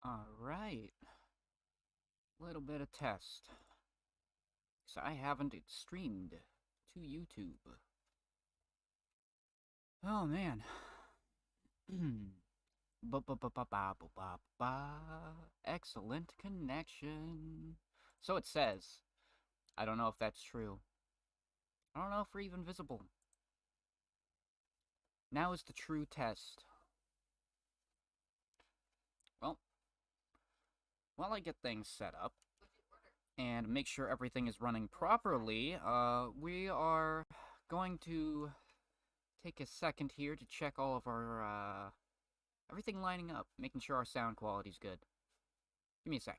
Alright. Little bit of test. So I haven't streamed to YouTube. Oh man. Excellent connection. So it says. I don't know if that's true. I don't know if we're even visible. Now is the true test. Well, while I get things set up and make sure everything is running properly, we are going to take a second here to check all of our, everything lining up, making sure our sound quality's good. Give me a sec.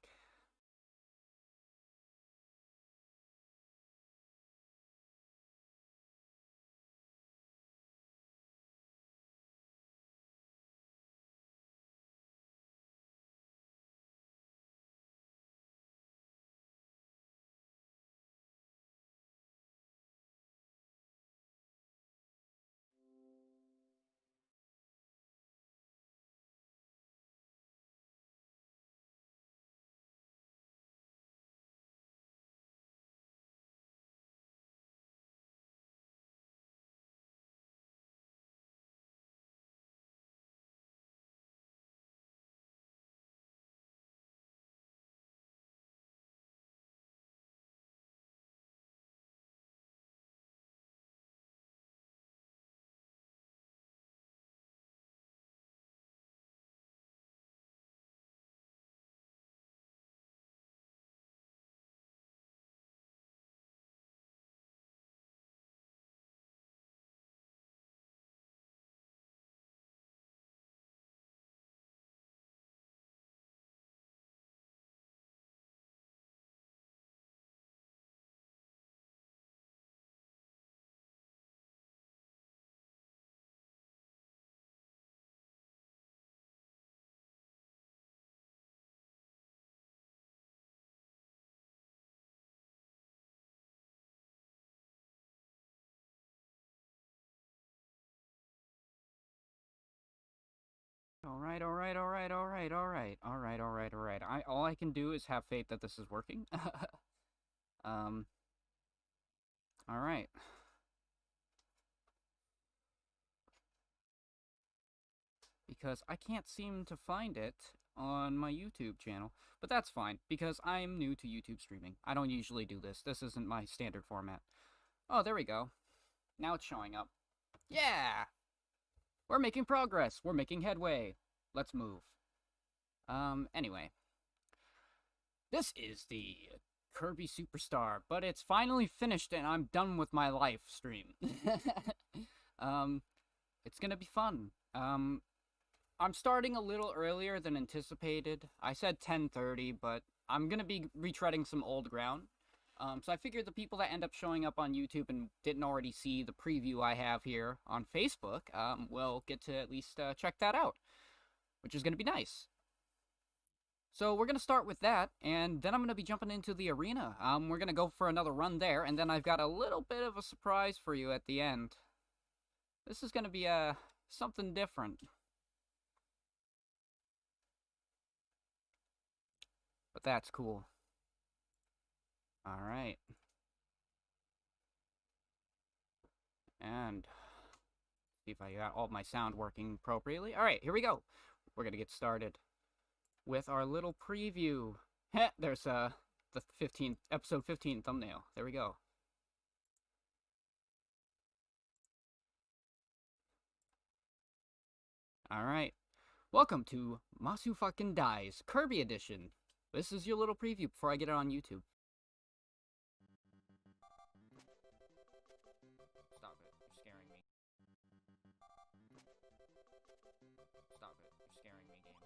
Alright. All I can do is have faith that this is working. um, alright. Because I can't seem to find it on my YouTube channel. But that's fine, because I'm new to YouTube streaming. I don't usually do this. This isn't my standard format. Oh, there we go. Now it's showing up. Yeah! We're making progress. We're making headway. Let's move. Anyway. This is the Kirby Super Star, but it's finally finished and I'm done with my live stream. It's gonna be fun. I'm starting a little earlier than anticipated. I said 10:30, but I'm gonna be retreading some old ground. So I figured the people that end up showing up on YouTube and didn't already see the preview I have here on Facebook, will get to at least check that out, which is gonna be nice. So we're gonna start with that, and then I'm gonna be jumping into the arena. We're gonna go for another run there, and then I've got a little bit of a surprise for you at the end. This is gonna be something different. But that's cool. Alright. And see if I got all my sound working appropriately. Alright, here we go. We're gonna get started with our little preview. Heh, there's the 15th, episode 15 thumbnail. There we go. Alright. Welcome to Masu Fucking Dies, Kirby Edition. This is your little preview before I get it on YouTube. Stop it. You're scaring me. Stop it. You're scaring me, game.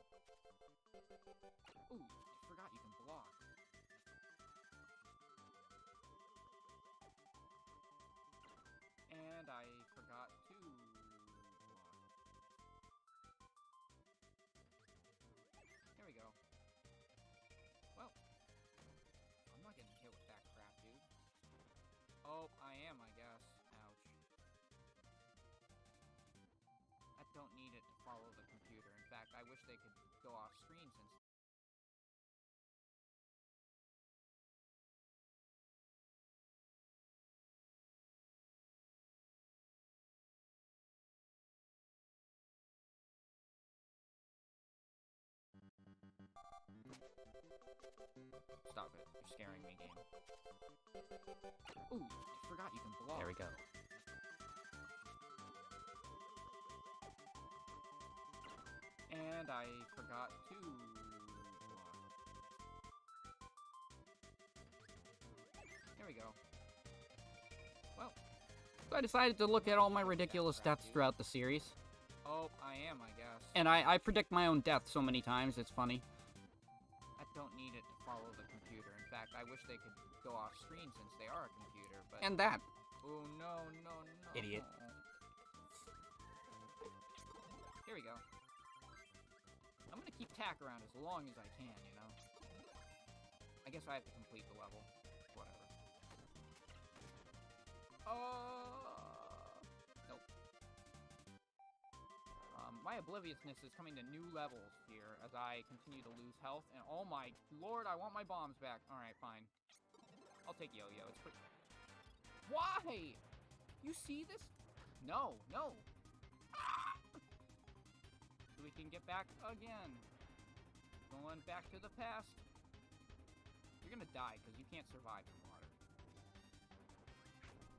Ooh, I forgot you can block. And I forgot to block. There we go. Well, I'm not getting hit with that crap, dude. Oh, I am, I guess. Ouch. I don't need it to follow the computer. In fact, I wish they could go off screen since Stop it. You're scaring me, game. Ooh, I forgot you can block. There we go. And I forgot to block. There we go. Well, So I decided to look at all my ridiculous deaths throughout the series. oh, I am, I guess. And I predict my own death so many times, it's funny. I don't need it to follow the computer. In fact, I wish they could go off screen since they are a computer, but... And that. oh, no, no, no. Idiot. Here we go. I'm gonna keep tack around as long as I can, you know? I guess I have to complete the level. Whatever. Nope. My obliviousness is coming to new levels here as I continue to lose health, and oh my lord, I want my bombs back. Alright, fine. I'll take Yo-Yo, it's pretty... Why? You see this? No, no. Ah! So we can get back again. Going back to the past. You're gonna die, because you can't survive in water.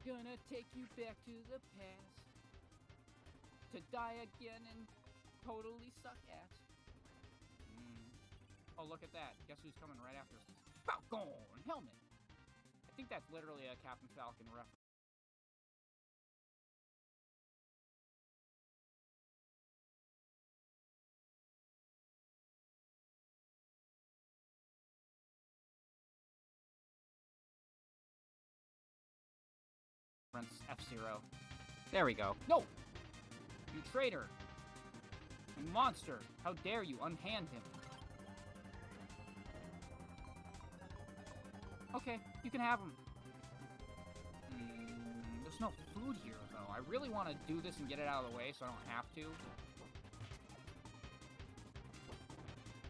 Gonna take you back to the past. To die again and totally suck ass. Oh, look at that. Guess who's coming right after us? Falcon Helmet! I think that's literally a Captain Falcon reference. F-Zero. There we go. No! You traitor! You monster! How dare you unhand him? Okay, you can have him. There's no food here, though. I really want to do this and get it out of the way so I don't have to.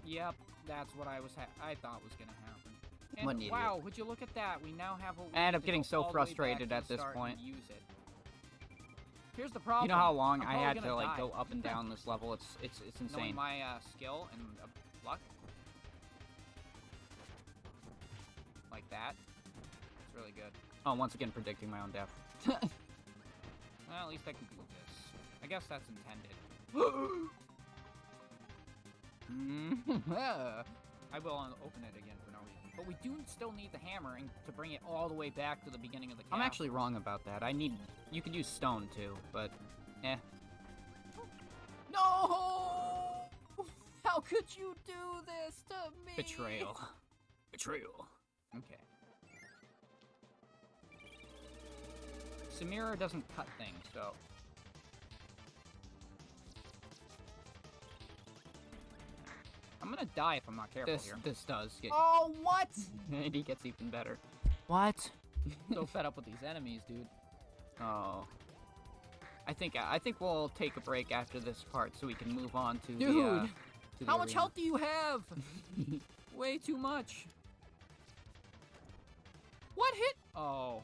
Yep, that's what I thought was gonna happen. And What an idiot. wow, would you look at that? We now have a way I end up to getting go so all the way back frustrated to at the this start point. and use it. Here's the problem. You know how long I'm I probably had to gonna like die. go up and down this level? It's Knowing insane. my skill and luck. Like that. It's really good. Oh, once again predicting my own death. Well, at least I can do this. I guess that's intended. I will open it again for no reason. But we do still need the hammer to bring it all the way back to the beginning of the castle. I'm actually wrong about that. You could use stone too, but eh. No! How could you do this to me? Betrayal. Betrayal. Okay. Samira doesn't cut things, so... I'm gonna die if I'm not careful here. This does get... Oh, what? And he gets even better. What? So fed up with these enemies, dude. Oh. I think we'll take a break after this part so we can move on to Dude, the how much arena. health do you have? Way too much. What hit? Oh.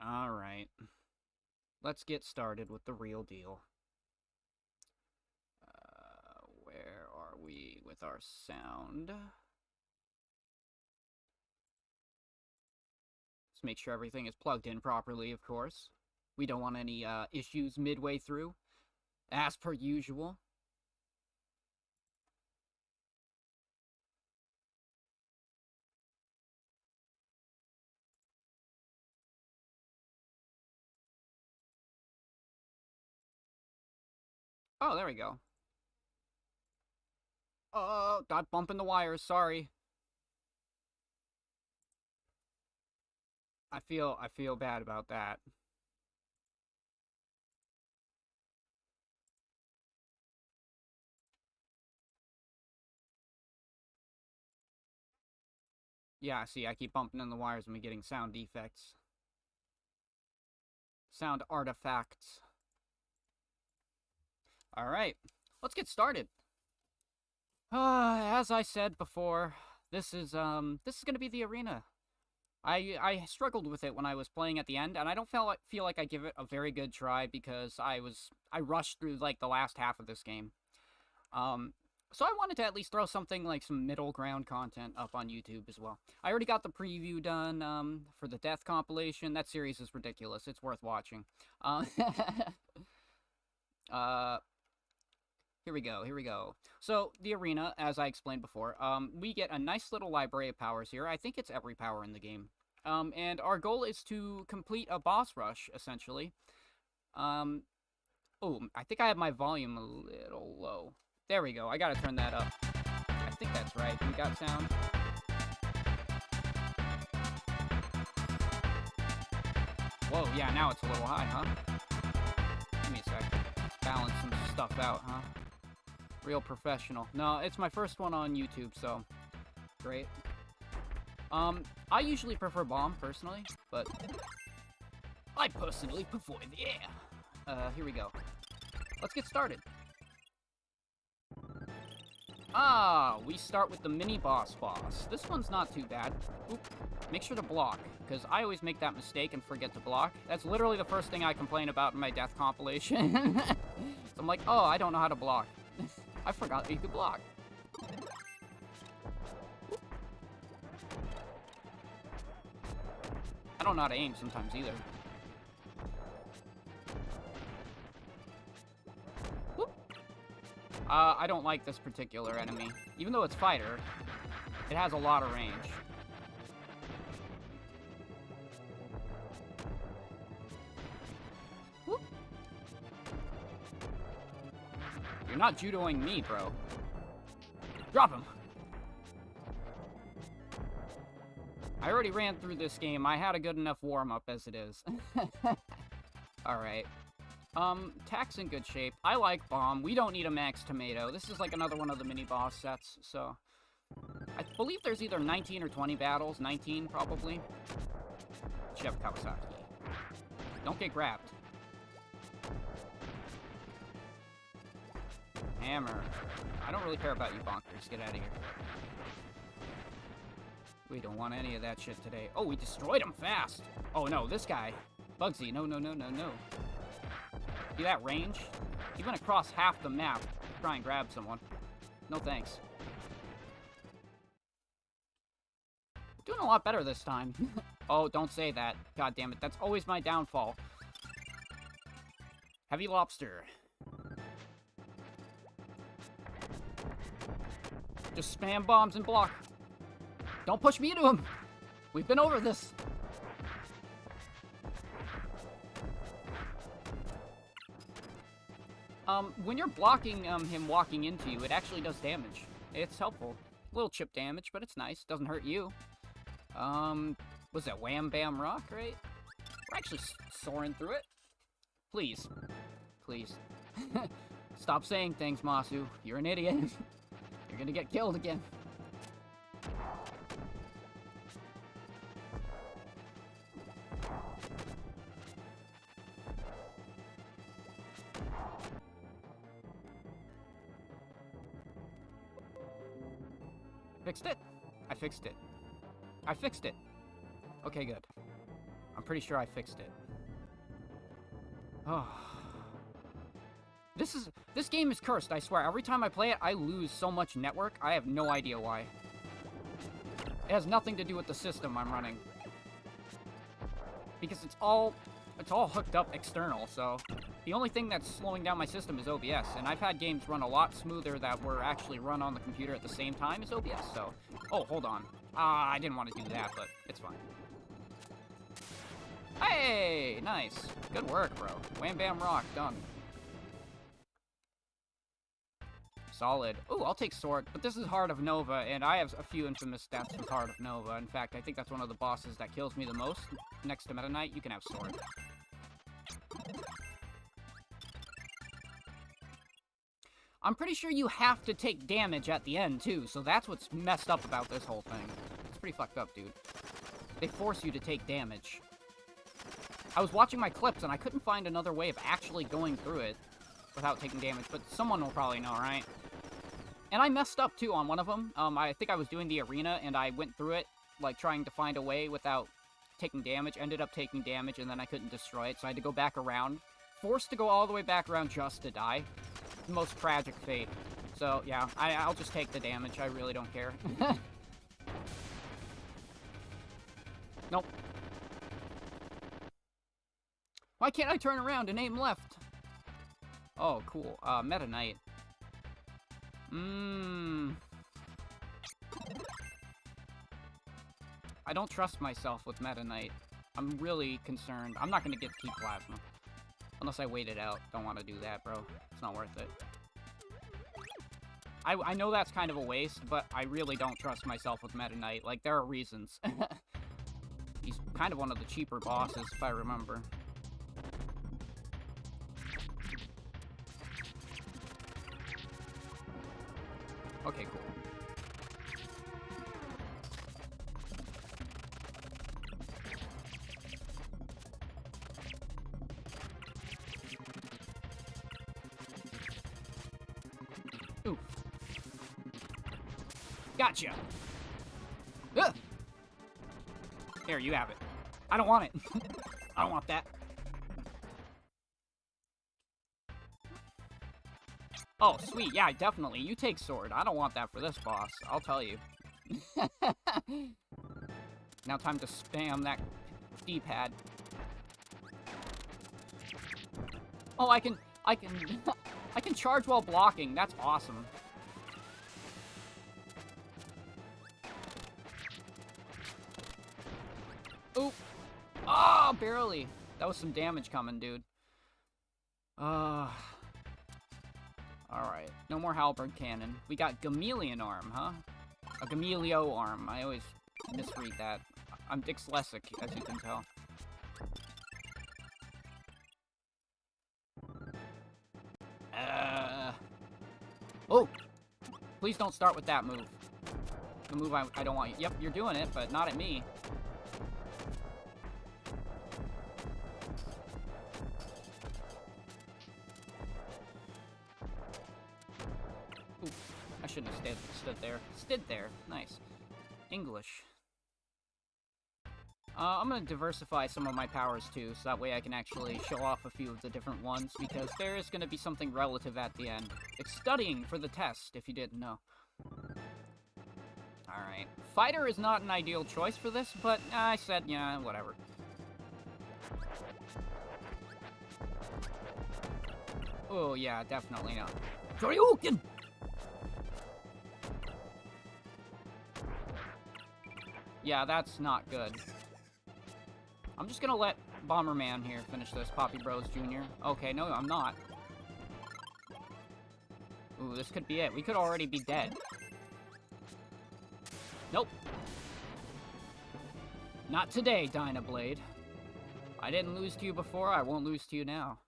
Alright. Let's get started with the real deal. Where are we with our sound? Let's make sure everything is plugged in properly, of course. We don't want any issues midway through, as per usual. Oh, there we go. Oh, got bumping the wires, sorry. I feel bad about that. Yeah, see, I keep bumping in the wires and we're getting sound defects. Sound artifacts. Alright, let's get started. As I said before, this is gonna be the arena. I struggled with it when I was playing at the end, and I don't feel like I give it a very good try because I rushed through like the last half of this game. So I wanted to at least throw something like some middle ground content up on YouTube as well. I already got the preview done for the Death compilation. That series is ridiculous. It's worth watching. Uh, Here we go, here we go. So, the arena, as I explained before, we get a nice little library of powers here. I think it's every power in the game. And our goal is to complete a boss rush, essentially. Oh, I think I have my volume a little low. There we go, I gotta turn that up. I think that's right. We got sound. Whoa, yeah, now it's a little high, huh? Give me a sec. Let's balance some stuff out, huh? Real professional. No, it's my first one on YouTube, so great. I usually prefer bomb, personally, but I personally prefer the air. Here we go. Let's get started. We start with the mini boss. This one's not too bad. Oop. Make sure to block, because I always make that mistake and forget to block. That's literally the first thing I complain about in my death compilation. So I'm like, oh, I don't know how to block. I forgot that you could block. I don't know how to aim sometimes either. I don't like this particular enemy. Even though it's fighter, it has a lot of range. Whoop. You're not judoing me, bro. Drop him! I already ran through this game. I had a good enough warm-up as it is. Alright. Tack's in good shape. I like Bomb. We don't need a max tomato. This is like another one of the mini-boss sets, so... I believe there's either 19 or 20 battles. 19, probably. Chef Kawasaki. Don't get grabbed. Hammer. I don't really care about you, bonkers. Get out of here. We don't want any of that shit today. Oh, we destroyed him fast. Oh, no, this guy. Bugsy, no. See that range? He went across half the map to try and grab someone. No thanks. Doing a lot better this time. Oh, don't say that. God damn it, that's always my downfall. Heavy lobster. Just spam bombs and block. Don't push me into him. We've been over this. When you're blocking him walking into you, it actually does damage. It's helpful. A little chip damage, but it's nice. Doesn't hurt you. Was that Wham Bam Rock, right? We're actually soaring through it. Please. Please. Stop saying things, Masu. You're an idiot. You're gonna get killed again. Fixed it? I fixed it. I fixed it. Okay, good. I'm pretty sure I fixed it. Oh. This game is cursed, I swear. Every time I play it, I lose so much network. I have no idea why. It has nothing to do with the system I'm running. Because it's all hooked up external, so the only thing that's slowing down my system is OBS, and I've had games run a lot smoother that were actually run on the computer at the same time as OBS, so... Oh, hold on. I didn't want to do that, but it's fine. Hey! Nice. Good work, bro. Wham Bam Rock. Done. Solid. Ooh, I'll take Sword, but this is Heart of Nova, and I have a few infamous stats with Heart of Nova. In fact, I think that's one of the bosses that kills me the most. Next to Meta Knight, you can have Sword. I'm pretty sure you have to take damage at the end, too, so that's what's messed up about this whole thing. It's pretty fucked up, dude. They force you to take damage. I was watching my clips, and I couldn't find another way of actually going through it without taking damage, but someone will probably know, right? And I messed up, too, on one of them. I think I was doing the arena, and I went through it like, trying to find a way without taking damage. Ended up taking damage, and then I couldn't destroy it, so I had to go back around. Forced to go all the way back around just to die. The most tragic fate. So, yeah, I'll just take the damage. I really don't care. Nope. Why can't I turn around and aim left? Oh, cool. Meta Knight. I don't trust myself with Meta Knight. I'm really concerned. I'm not gonna get to keep Plasma. Unless I wait it out. Don't want to do that, bro. It's not worth it. I know that's kind of a waste, but I really don't trust myself with Meta Knight. Like, there are reasons. He's kind of one of the cheaper bosses, if I remember. Okay, cool. Ooh. Gotcha! Ugh! Here, you have it. I don't want it. I don't want that. Oh, sweet. Yeah, definitely. You take sword. I don't want that for this boss. I'll tell you. Now time to spam that D-pad. Oh, I can I can charge while blocking. That's awesome. Oop. Oh, barely. That was some damage coming, dude. Alright. No more halberd cannon. We got Gameleon arm, huh? A Gamelio arm. I always misread that. I'm dyslexic, as you can tell. Oh! Please don't start with that move. The move I don't want you. Yep, you're doing it, but not at me. Ooh, I shouldn't have stood there. Stood there. Nice. English. I'm gonna diversify some of my powers too, so that way I can actually show off a few of the different ones, because there is gonna be something relative at the end. It's studying for the test, if you didn't know. Alright. Fighter is not an ideal choice for this, but I said, yeah, whatever. Oh, yeah, definitely not. Shoryuken! Yeah, that's not good. I'm just gonna let Bomberman here finish this, Poppy Bros Jr. Okay, no, I'm not. Ooh, this could be it. We could already be dead. Nope. Not today, Dynablade. I didn't lose to you before, I won't lose to you now.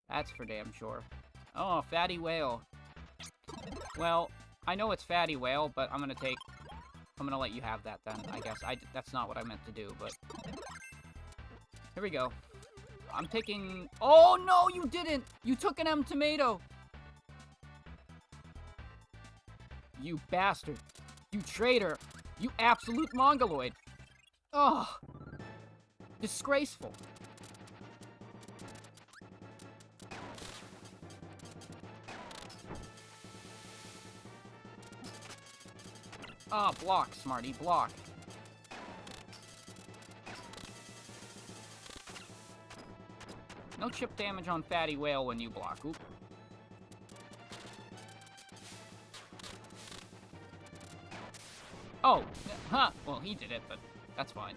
That's for damn sure. Oh, Fatty Whale. Well, I know it's Fatty Whale, but I'm gonna let you have that then, I guess. That's not what I meant to do, but... Here we go. I'm taking... Oh, no, you didn't! You took an M tomato! You bastard. You traitor. You absolute mongoloid. Ugh. Disgraceful. Ah, block, Smarty, block. No chip damage on Fatty Whale when you block. Oop. Oh, huh. Well, he did it, but that's fine.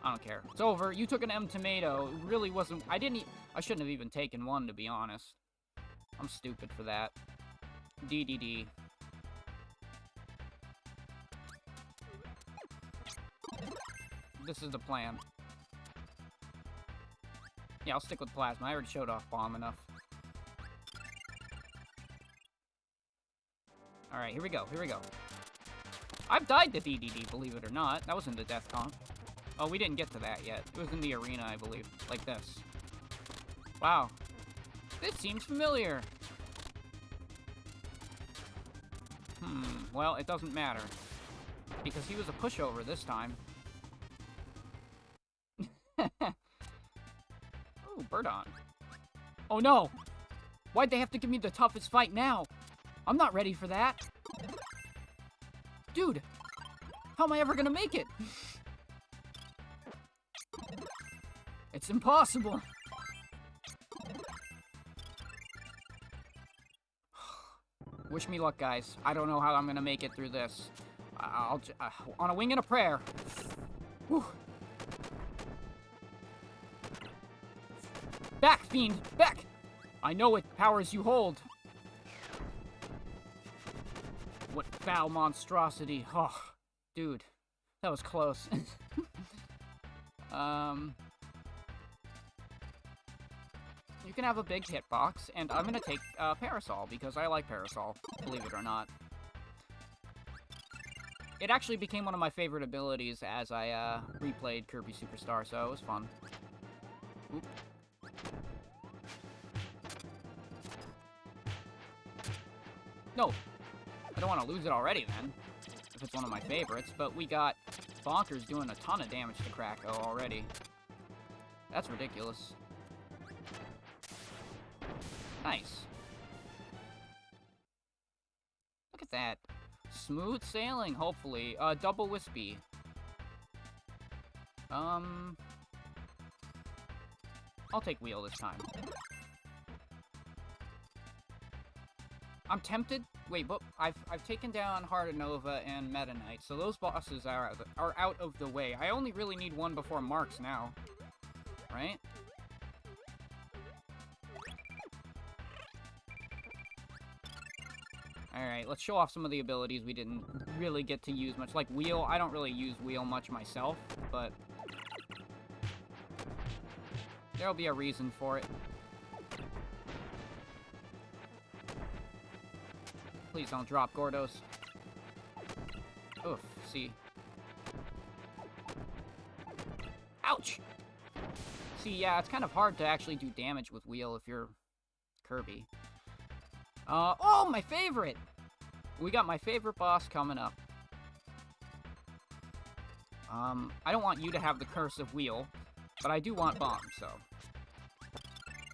I don't care. It's over. You took an M tomato. It really wasn't... I shouldn't have even taken one, to be honest. I'm stupid for that. DDD. This is the plan. Yeah, I'll stick with Plasma. I already showed off Bomb enough. Alright, here we go. Here we go. I've died to DDD, believe it or not. That was in the Death Conk. Oh, we didn't get to that yet. It was in the arena, I believe. Like this. Wow. This seems familiar. Well, it doesn't matter. Because he was a pushover this time. Oh, Birdon. Oh no! Why'd they have to give me the toughest fight now? I'm not ready for that. Dude, how am I ever gonna make it? It's impossible. Wish me luck, guys. I don't know how I'm gonna make it through this. On a wing and a prayer. Whew. Back, fiend! Back! I know what powers you hold. What foul monstrosity. Oh, dude. That was close. You can have a big hitbox, and I'm gonna take Parasol, because I like Parasol, believe it or not. It actually became one of my favorite abilities as I replayed Kirby Super Star, so it was fun. Oop. No! I don't want to lose it already, then, if it's one of my favorites, but we got Bonkers doing a ton of damage to Kracko already. That's ridiculous. Nice. Look at that. Smooth sailing, hopefully. Double Wispy. I'll take Wheel this time. I'm tempted. Wait, but I've taken down Heart of Nova and Meta Knight, so those bosses are out of the way. I only really need one before Marks now. Right? Alright, let's show off some of the abilities we didn't really get to use much. Like Wheel, I don't really use Wheel much myself, but there'll be a reason for it. Please don't drop Gordos. Oof, see. Ouch! See, yeah, it's kind of hard to actually do damage with Wheel if you're Kirby. Oh, my favorite! We got my favorite boss coming up. I don't want you to have the curse of Wheel, but I do want Bomb, so.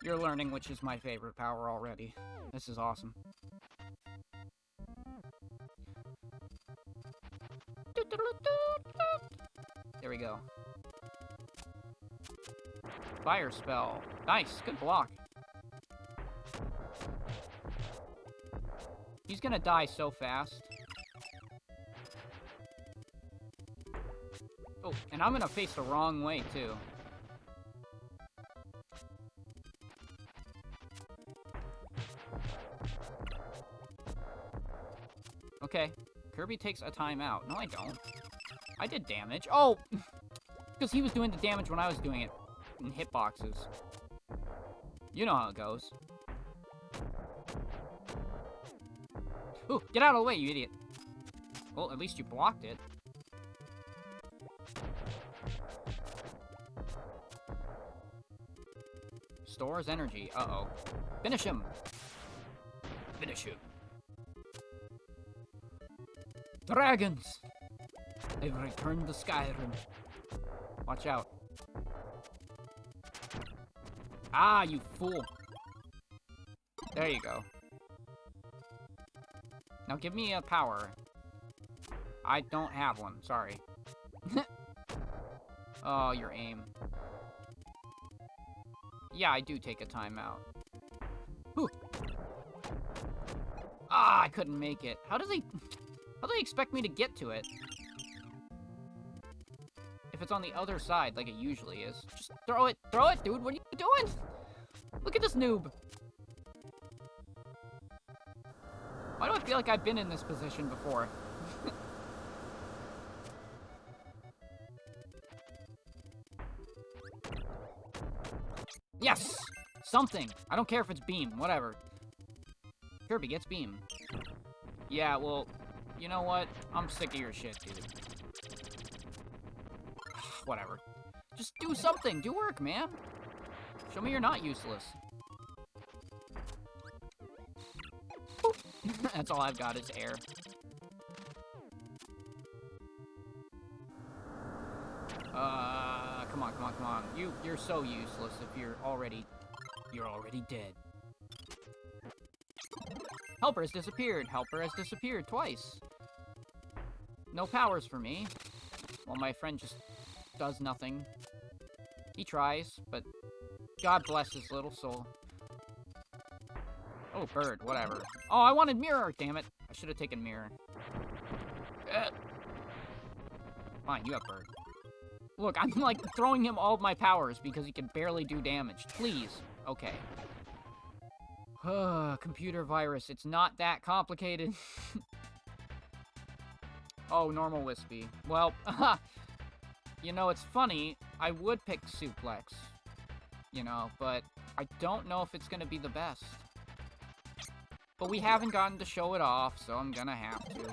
You're learning which is my favorite power already. This is awesome. There we go. Fire spell. Nice, good block. He's gonna die so fast. Oh, and I'm gonna face the wrong way, too. Okay, Kirby takes a timeout. No, I don't. I did damage. Oh! Because he was doing the damage when I was doing it in hitboxes. You know how it goes. Ooh, get out of the way, you idiot. Well, at least you blocked it. Stores energy. Uh-oh. Finish him! Finish him. Dragons! They've returned to Skyrim. Watch out. Ah, you fool. There you go. Now give me a power. I don't have one, sorry. Oh, your aim. Yeah, I do take a timeout. Whew. Ah, I couldn't make it. How do they expect me to get to it? If it's on the other side, like it usually is. Just throw it, dude, what are you doing? Look at this noob. Why do I feel like I've been in this position before? Yes! Something! I don't care if it's beam, whatever. Kirby gets beam. Yeah, well, you know what? I'm sick of your shit, dude. Whatever. Just do something! Do work, man! Show me you're not useless. That's all I've got is air. Come on, come on, come on. You're so useless if you're already dead. Helper has disappeared. Helper has disappeared twice. No powers for me. Well, my friend just does nothing. He tries, but God bless his little soul. Oh, bird, whatever. Oh, I wanted mirror, damn it. I should have taken mirror. Fine, you have bird. Look, I'm like throwing him all of my powers because he can barely do damage. Please. Okay. Computer virus. It's not that complicated. Oh, normal Wispy. Well, you know, it's funny. I would pick Suplex. You know, but I don't know if it's gonna be the best. But we haven't gotten to show it off, so I'm gonna have to.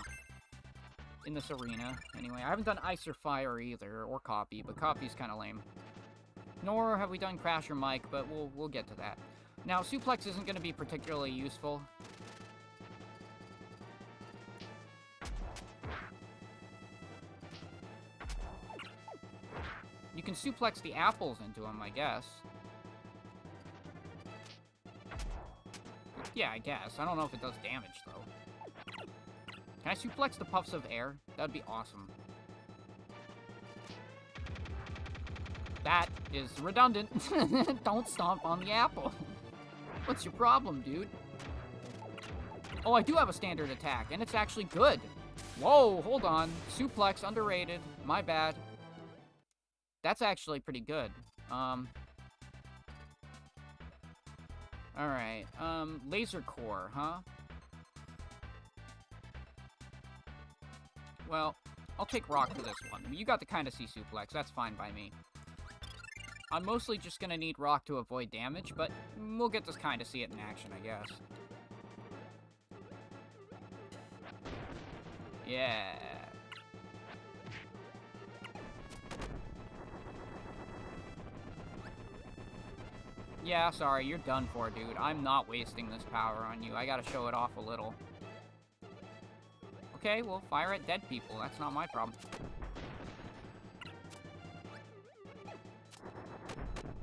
In this arena. Anyway, I haven't done Ice or Fire either, or Copy, but Copy's kind of lame. Nor have we done Crash or Mike, but we'll get to that. Now, Suplex isn't going to be particularly useful. You can suplex the apples into him, I guess. Yeah, I guess. I don't know if it does damage, though. Can I suplex the puffs of air? That'd be awesome. That is redundant. Don't stomp on the apple. What's your problem, dude? Oh, I do have a standard attack, and it's actually good. Whoa, hold on. Suplex, underrated. My bad. That's actually pretty good. Alright, Laser Core, huh? Well, I'll take Rock for this one. You got the kind of C suplex, that's fine by me. I'm mostly just gonna need Rock to avoid damage, but we'll get to kind of see it in action, I guess. Yeah. Yeah, sorry, you're done for, dude. I'm not wasting this power on you. I gotta show it off a little. Okay, well, fire at dead people. That's not my problem.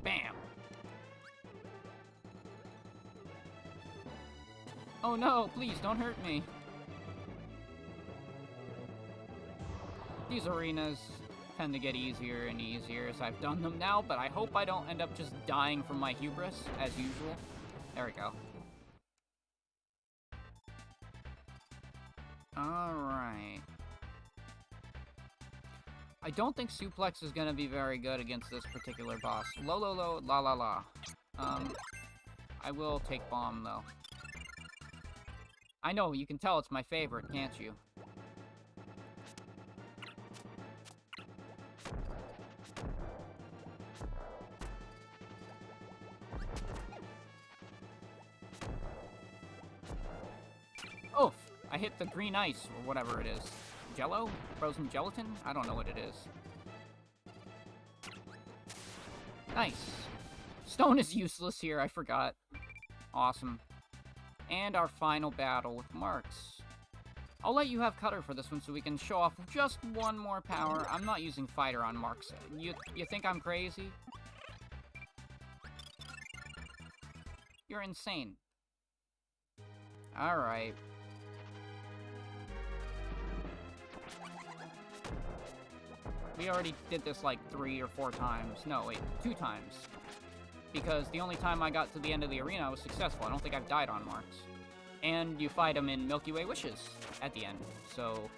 Bam! Oh no, please, don't hurt me. These arenas tend to get easier and easier as I've done them now, but I hope I don't end up just dying from my hubris, as usual. There we go. Alright. I don't think Suplex is gonna be very good against this particular boss. Lo, la, la, la. I will take Bomb, though. I know, you can tell it's my favorite, can't you? Oof! I hit the green ice, or whatever it is. Jello? Frozen gelatin? I don't know what it is. Nice. Stone is useless here, I forgot. Awesome. And our final battle with Marks. I'll let you have Cutter for this one so we can show off just one more power. I'm not using Fighter on Marks. You think I'm crazy? You're insane. Alright. We already did this like 3 or 4 times. No, wait, 2 times. Because the only time I got to the end of the arena, I was successful. I don't think I've died on Marks. And you fight him in Milky Way Wishes at the end. So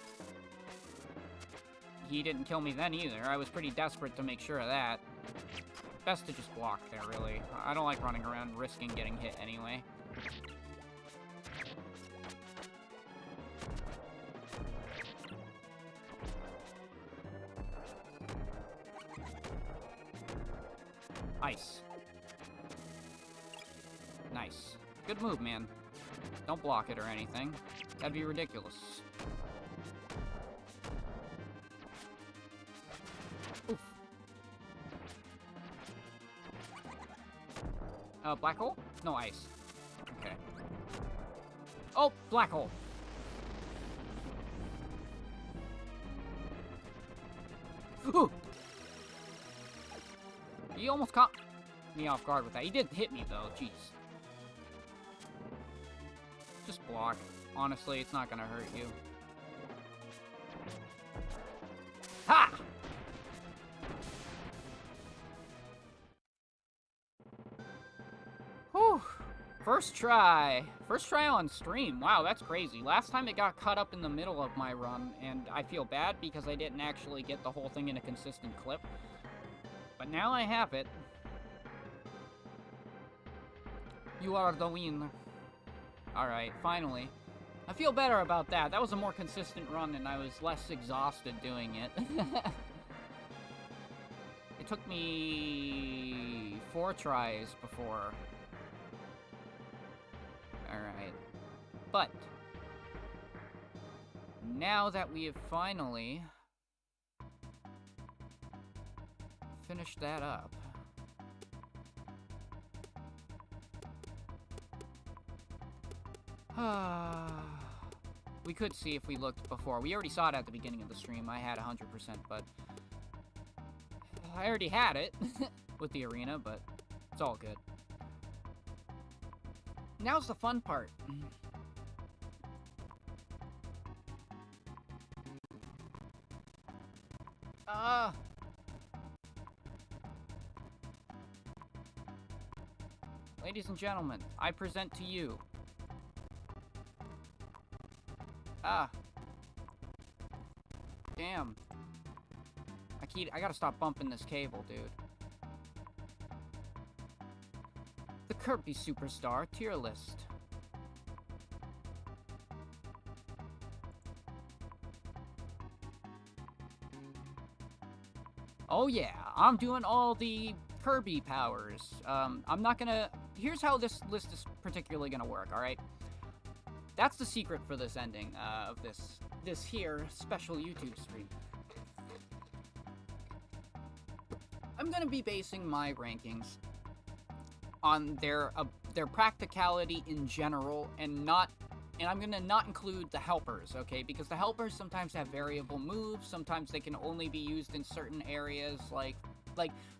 he didn't kill me then either. I was pretty desperate to make sure of that. Best to just block there, really. I don't like running around risking getting hit anyway. Ice. Nice. Good move, man. Don't block it or anything. That'd be ridiculous. Oof. Black hole? No ice. Okay. Oh, black hole. Ooh! He almost caught me off guard with that. He did hit me, though. Jeez. Just block. Honestly, it's not gonna hurt you. Ha! Whew. First try. First try on stream. Wow, that's crazy. Last time it got cut up in the middle of my run, and I feel bad because I didn't actually get the whole thing in a consistent clip. But now I have it. You are the winner. Alright, finally. I feel better about that. That was a more consistent run, and I was less exhausted doing it. It took me 4 tries before. Alright. But, now that we have finally finished that up, we could see if we looked before. We already saw it at the beginning of the stream. I had 100%, but I already had it with the arena, but it's all good. Now's the fun part. Ladies and gentlemen, I present to you. Damn. I gotta stop bumping this cable, dude. The Kirby Super Star tier list. Oh yeah, I'm doing all the Kirby powers. I'm not gonna... Here's how this list is particularly gonna work, alright? That's the secret for this ending, of this here special YouTube stream. I'm gonna be basing my rankings on their practicality in general, and I'm gonna not include the helpers, okay? Because the helpers sometimes have variable moves, sometimes they can only be used in certain areas, like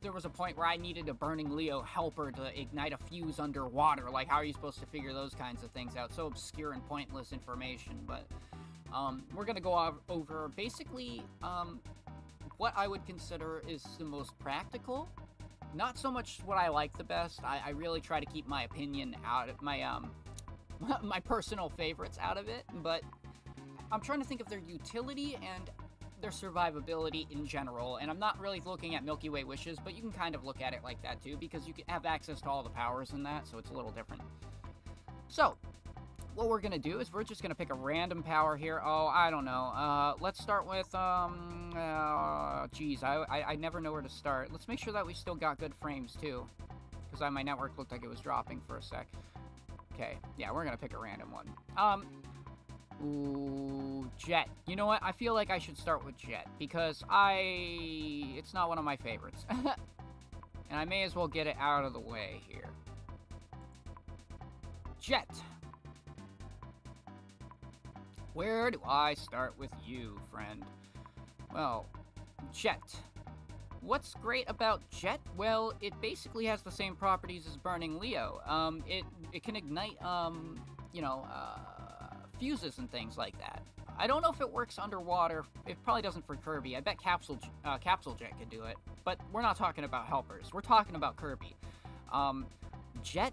there was a point where I needed a Burning Leo helper to ignite a fuse underwater. Like, how are you supposed to figure those kinds of things out? So obscure and pointless information, but we're gonna go over basically what I would consider is the most practical. Not so much what I like the best. I really try to keep my opinion out of my my personal favorites out of it, but I'm trying to think of their utility and their survivability in general, and I'm not really looking at Milky Way wishes, but you can kind of look at it like that too, because you can have access to all the powers in that, so it's a little different. So, what we're gonna do is we're just gonna pick a random power here. Oh, I don't know. Let's start with, geez, I never know where to start. Let's make sure that we still got good frames too, because my network looked like it was dropping for a sec. Okay, yeah, we're gonna pick a random one. Ooh, Jet. You know what? I feel like I should start with Jet, because it's not one of my favorites. And I may as well get it out of the way here. Jet. Where do I start with you, friend? Well, Jet. What's great about Jet? Well, it basically has the same properties as Burning Leo. It can ignite, fuses and things like that. I don't know if it works underwater. It probably doesn't for Kirby. I bet Capsule Jet could do it. But we're not talking about helpers. We're talking about Kirby. Jet,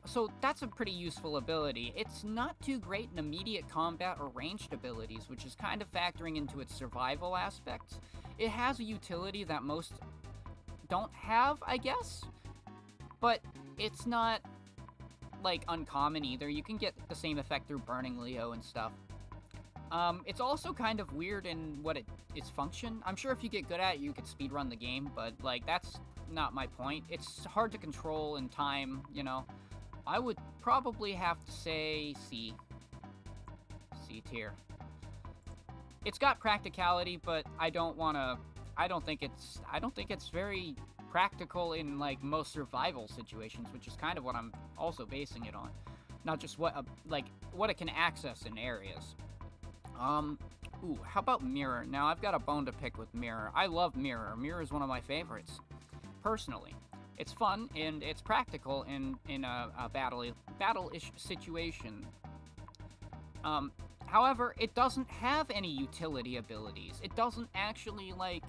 so that's a pretty useful ability. It's not too great in immediate combat or ranged abilities, which is kind of factoring into its survival aspects. It has a utility that most don't have, I guess, but it's not, like, uncommon either. You can get the same effect through Burning Leo and stuff. It's also kind of weird in what its function. I'm sure if you get good at it, you could speedrun the game, but, like, that's not my point. It's hard to control in time, you know. I would probably have to say C tier. It's got practicality, but I don't think it's very practical in, like, most survival situations, which is kind of what I'm also basing it on. Not just what it can access in areas. Ooh, how about Mirror? Now, I've got a bone to pick with Mirror. I love Mirror. Mirror is one of my favorites, personally. It's fun, and it's practical in a battle-ish situation. However, it doesn't have any utility abilities. It doesn't actually, like,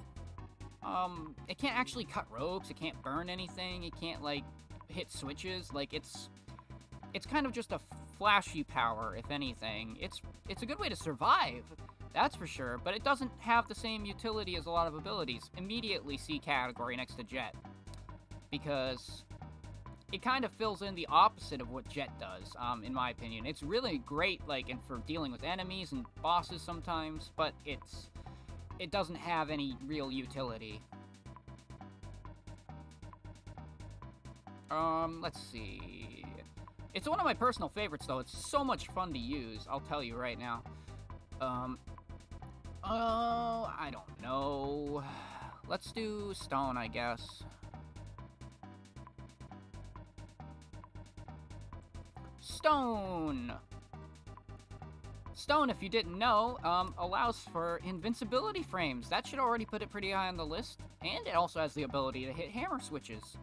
it can't actually cut ropes, it can't burn anything, it can't, like, hit switches. Like, it's kind of just a flashy power, if anything. It's a good way to survive, that's for sure, but it doesn't have the same utility as a lot of abilities. Immediately C category next to Jet, because it kind of fills in the opposite of what Jet does, in my opinion. It's really great, like, for dealing with enemies and bosses sometimes, but it doesn't have any real utility. Let's see. It's one of my personal favorites, though. It's so much fun to use, I'll tell you right now. I don't know. Let's do Stone, I guess. Stone! Stone, if you didn't know, allows for invincibility frames. That should already put it pretty high on the list. And it also has the ability to hit hammer switches.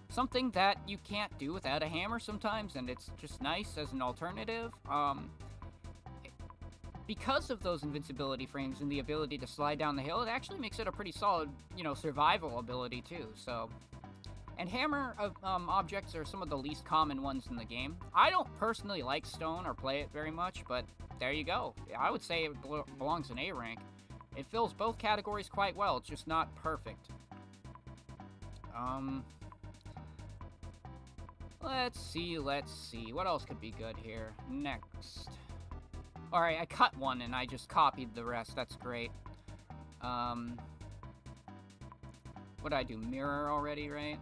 Something that you can't do without a hammer sometimes, and it's just nice as an alternative. Because of those invincibility frames and the ability to slide down the hill, it actually makes it a pretty solid, survival ability too, so... And hammer objects are some of the least common ones in the game. I don't personally like Stone or play it very much, but there you go. I would say it belongs in A rank. It fills both categories quite well, it's just not perfect. Let's see. What else could be good here? Next. Alright, I cut one and I just copied the rest. That's great. What'd I do? Mirror already, right?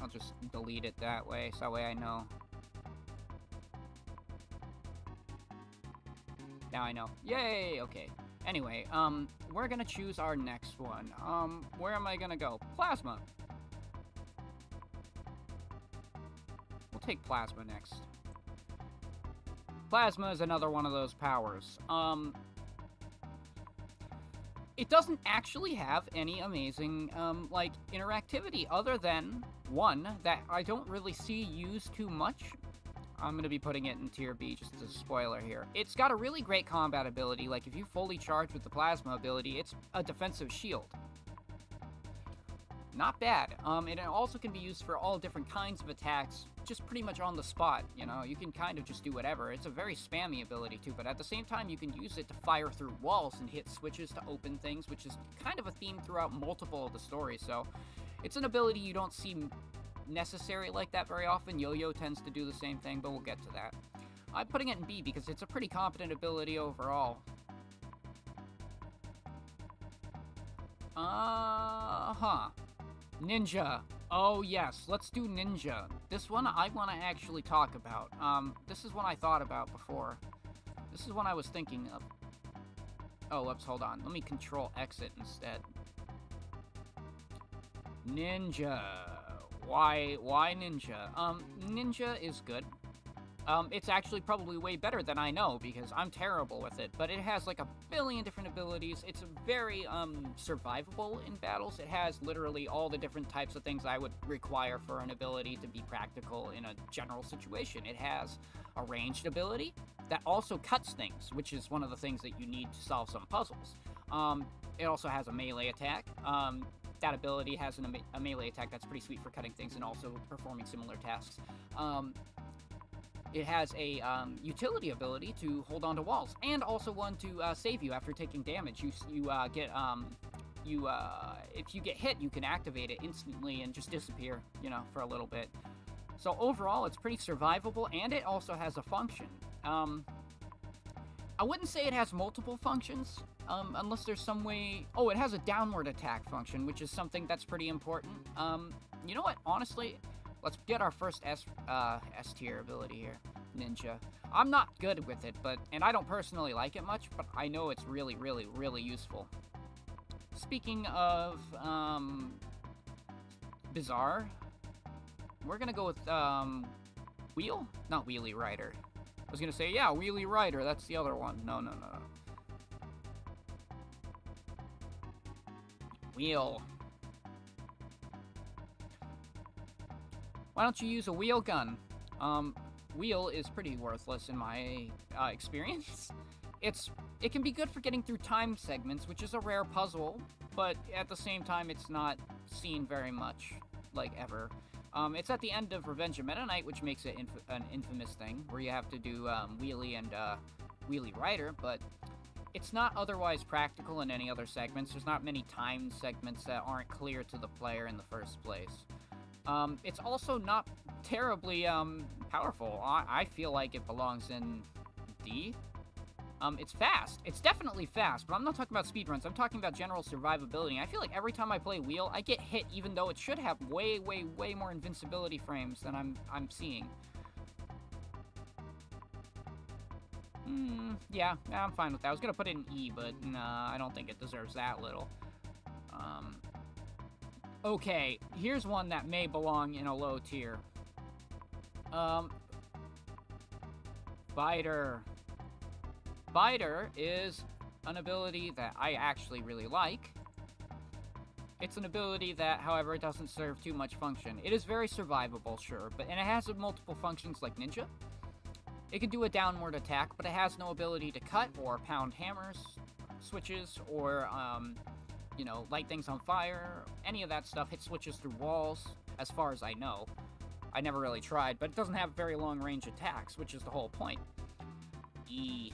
I'll just delete it that way, so that way I know. Now I know. Yay! Okay. Anyway, we're gonna choose our next one. Where am I gonna go? Plasma. We'll take Plasma next. Plasma is another one of those powers. It doesn't actually have any amazing, interactivity other than, one, that I don't really see used too much. I'm gonna be putting it in tier B, just as a spoiler here. It's got a really great combat ability, like if you fully charge with the Plasma ability, it's a defensive shield. Not bad. And it also can be used for all different kinds of attacks, just pretty much on the spot, You can kind of just do whatever. It's a very spammy ability, too, but at the same time, you can use it to fire through walls and hit switches to open things, which is kind of a theme throughout multiple of the stories, so it's an ability you don't see necessary like that very often. Yo-Yo tends to do the same thing, but we'll get to that. I'm putting it in B because it's a pretty competent ability overall. Ninja. Oh, yes. Let's do Ninja. This one I want to actually talk about. This is one I thought about before. This is one I was thinking of. Oh, whoops, hold on. Let me control exit instead. Ninja. Why Ninja? Ninja is good. It's actually probably way better than I know, because I'm terrible with it, but it has like a billion different abilities. It's very, survivable in battles. It has literally all the different types of things I would require for an ability to be practical in a general situation. It has a ranged ability that also cuts things, which is one of the things that you need to solve some puzzles. It also has a melee attack. That ability has a melee attack that's pretty sweet for cutting things and also performing similar tasks. It has a utility ability to hold onto walls, and also one to save you after taking damage. If you get hit, you can activate it instantly and just disappear, for a little bit. So overall, it's pretty survivable, and it also has a function. I wouldn't say it has multiple functions, unless there's some way... Oh, it has a downward attack function, which is something that's pretty important. You know what? Honestly... Let's get our first S tier ability here, Ninja. I'm not good with it, and I don't personally like it much, but I know it's really, really, really useful. Speaking of, bizarre, we're gonna go with, Wheel? Not Wheelie Rider. I was gonna say, yeah, Wheelie Rider, that's the other one. No. Wheel. Why don't you use a wheel gun? Wheel is pretty worthless in my experience. It can be good for getting through time segments, which is a rare puzzle, but at the same time, it's not seen very much, like, ever. It's at the end of Revenge of Meta Knight, which makes it an infamous thing, where you have to do Wheelie and Wheelie Rider, but it's not otherwise practical in any other segments. There's not many time segments that aren't clear to the player in the first place. It's also not terribly powerful. I feel like it belongs in D. It's fast. It's definitely fast, but I'm not talking about speedruns. I'm talking about general survivability. I feel like every time I play Wheel, I get hit, even though it should have way, way, way more invincibility frames than I'm seeing. Yeah, I'm fine with that. I was gonna put it in E, but nah, I don't think it deserves that little. Okay, here's one that may belong in a low tier. Fighter. Fighter is an ability that I actually really like. It's an ability that, however, doesn't serve too much function. It is very survivable, sure, and it has multiple functions like Ninja. It can do a downward attack, but it has no ability to cut or pound hammers, switches, or, you know, light things on fire, any of that stuff. Hit switches through walls, as far as I know. I never really tried, but it doesn't have very long range attacks, which is the whole point. E.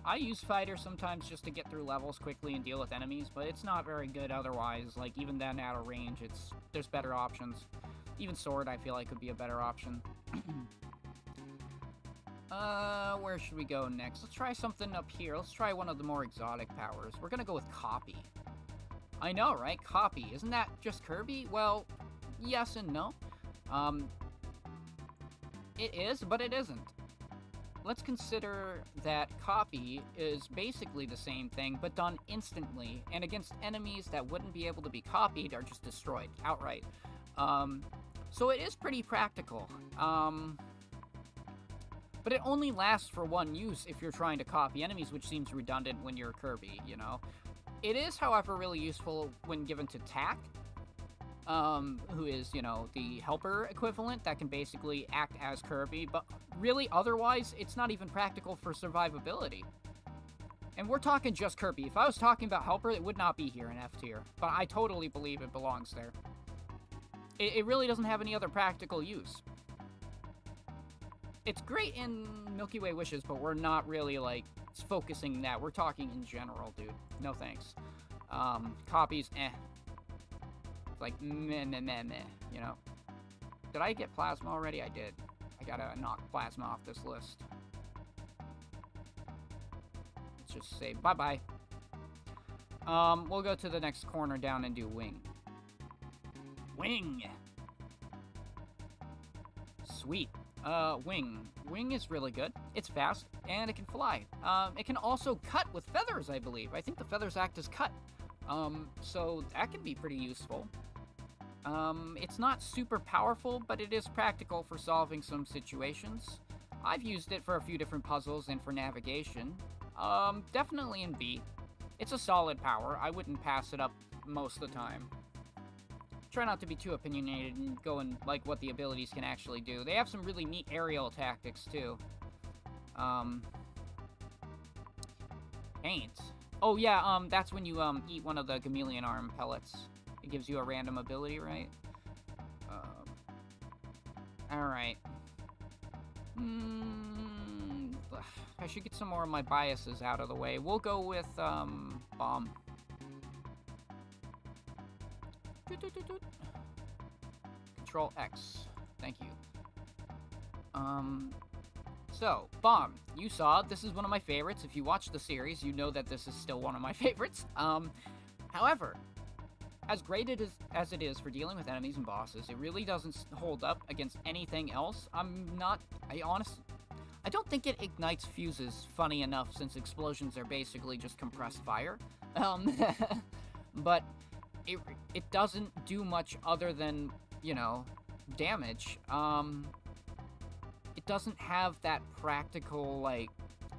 I use Fighter sometimes just to get through levels quickly and deal with enemies, but it's not very good otherwise. Like, even then, out of range, there's better options. Even Sword, I feel like, could be a better option. Where should we go next? Let's try something up here. Let's try one of the more exotic powers. We're gonna go with Copy. I know, right? Copy. Isn't that just Kirby? Well, yes and no. It is, but it isn't. Let's consider that Copy is basically the same thing, but done instantly, and against enemies that wouldn't be able to be copied are just destroyed outright. So it is pretty practical. But it only lasts for one use if you're trying to copy enemies, which seems redundant when you're Kirby, you know? It is, however, really useful when given to Tak, who is, you know, the helper equivalent that can basically act as Kirby, but really, otherwise, it's not even practical for survivability. And we're talking just Kirby. If I was talking about helper, it would not be here in F tier, but I totally believe it belongs there. It really doesn't have any other practical use. It's great in Milky Way Wishes, but we're not really, like, focusing that. We're talking in general, dude. No thanks. Copies, eh. It's like, meh, you know? Did I get Plasma already? I did. I gotta knock Plasma off this list. Let's just say bye-bye. We'll go to the next corner down and do Wing. Wing! Sweet. Wing. Wing is really good. It's fast, and it can fly. It can also cut with feathers, I believe. I think the feathers act as cut. So that can be pretty useful. It's not super powerful, but it is practical for solving some situations. I've used it for a few different puzzles and for navigation. Definitely in B. It's a solid power. I wouldn't pass it up most of the time. Try not to be too opinionated and go in, like, what the abilities can actually do. They have some really neat aerial tactics, too. Paint. Oh, yeah, that's when you, eat one of the Chameleon Arm pellets. It gives you a random ability, right? Alright. I should get some more of my biases out of the way. We'll go with, Bomb. Control X. Thank you. So, Bomb. You saw, this is one of my favorites. If you watch the series, you know that this is still one of my favorites. However, as great as it is for dealing with enemies and bosses, it really doesn't hold up against anything else. I don't think it ignites fuses, funny enough, since explosions are basically just compressed fire. But it doesn't do much other than, you know, damage. It doesn't have that practical, like,